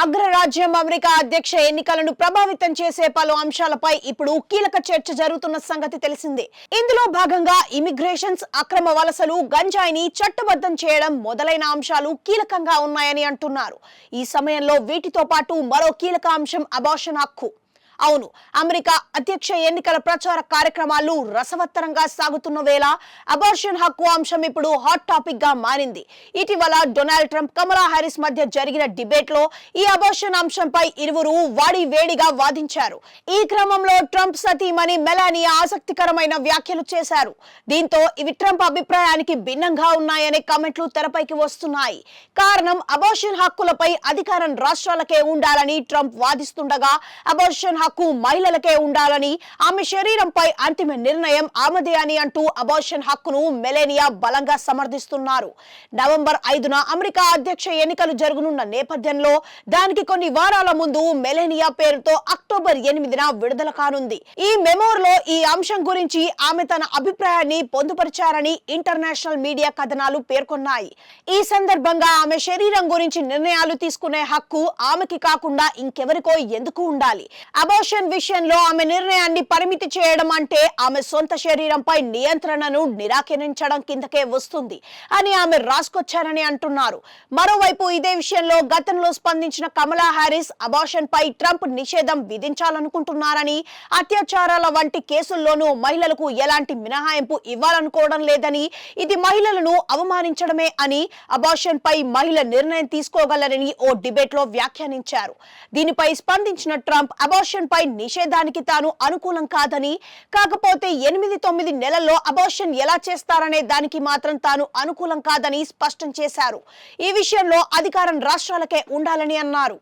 అగ్రరాజ్యం అమెరికా అధ్యక్ష ఎన్నికలను ప్రభావితం చేసే పలు అంశాలపై ఇప్పుడు కీలక చర్చ జరుగుతున్న సంగతి తెలిసిందే. ఇందులో భాగంగా ఇమిగ్రేషన్స్, అక్రమ వలసలు, గంజాయిని చట్టబద్ధం చేయడం మొదలైన అంశాలు కీలకంగా ఉన్నాయని అంటున్నారు. ఈ సమయంలో వీటితో పాటు మరో కీలక అంశం అబార్షన్ హక్కు. అవును, అమెరికా అధ్యక్ష ఎన్నికల ప్రచార కార్యక్రమాలు రసవత్తరంగా సాగుతున్న వేళ అబార్షన్ హక్కు అంశం ఇప్పుడు హాట్ టాపిక్ గా మారింది. ఇటీవల డొనాల్డ్ ట్రంప్, కమలా హారిస్ మధ్య జరిగిన డిబేట్ లో ఈ అబార్షన్ అంశంపై ఇరువురు వేడిగా వాదించారు. ఈ క్రమంలో ట్రంప్ సతీమణి మెలానియా ఆసక్తికరమైన వ్యాఖ్యలు చేశారు. దీంతో ఇవి ట్రంప్ అభిప్రాయానికి భిన్నంగా ఉన్నాయనే కామెంట్లు తెరపైకి వస్తున్నాయి. కారణం, అబార్షన్ హక్కులపై అధికారం రాష్ట్రాలకే ఉండాలని ట్రంప్ వాదిస్తుండగా, అబార్షన్ హక్కు మహిళలకే ఉండాలని, ఆమె శరీరంపై అంతిమ నిర్ణయం ఆమెదే అని అంటూ అబార్షన్ హక్కును మెలానియా బలంగా సమర్థిస్తున్నారు. నవంబర్ 5న అమెరికా అధ్యక్ష ఎన్నికలు జరగనున్న నేపథ్యంలో దానికి కొన్ని వారాల ముందు మెలానియా పేరుతో అక్టోబర్ 8న విడుదల కానుంది. ఈ మెమోర్లో ఈ అంశం గురించి ఆమె తన అభిప్రాయాన్ని పొందుపరిచారని ఇంటర్నేషనల్ మీడియా కథనాలు పేర్కొన్నాయి. ఈ సందర్భంగా ఆమె శరీరం గురించి నిర్ణయాలు తీసుకునే హక్కు ఆమెకి కాకుండా ఇంకెవరికో ఎందుకు ఉండాలి? అబార్షన్ విషయంలో ఆమె నిర్ణయాన్ని పరిమితి చేయడం అంటే ఆమె సొంత శరీరంపై నియంత్రణను నిరాకరించడం కిందకే వస్తుంది అని ఆమె రాసుకొచ్చారని అంటున్నారు. మరోవైపు ఇదే విషయంలో గతంలో స్పందించిన కమలా హారిస్ అబార్షన్ పై ట్రంప్ నిషేధం విధించాలనుకుంటున్నారని, అత్యాచారాల వంటి కేసుల్లోనూ మహిళలకు ఎలాంటి మినహాయింపు ఇవ్వాలనుకోవడం లేదని, ఇది మహిళలను అవమానించడమే అని, అబార్షన్ పై మహిళ నిర్ణయం తీసుకోగలరని ఓ డిబేట్ లో వ్యాఖ్యానించారు. దీనిపై స్పందించిన ట్రంప్ అబార్షన్ పై నిషేధానికి తాను అనుకూలం కాదని, కాకపోతే 8-9 నెలల్లో అబార్షన్ ఎలా చేస్తారనే దానికి మాత్రం తాను అనుకూలం కాదని స్పష్టం చేశారు. ఈ విషయంలో అధికారం రాష్ట్రాలకే ఉండాలని అన్నారు.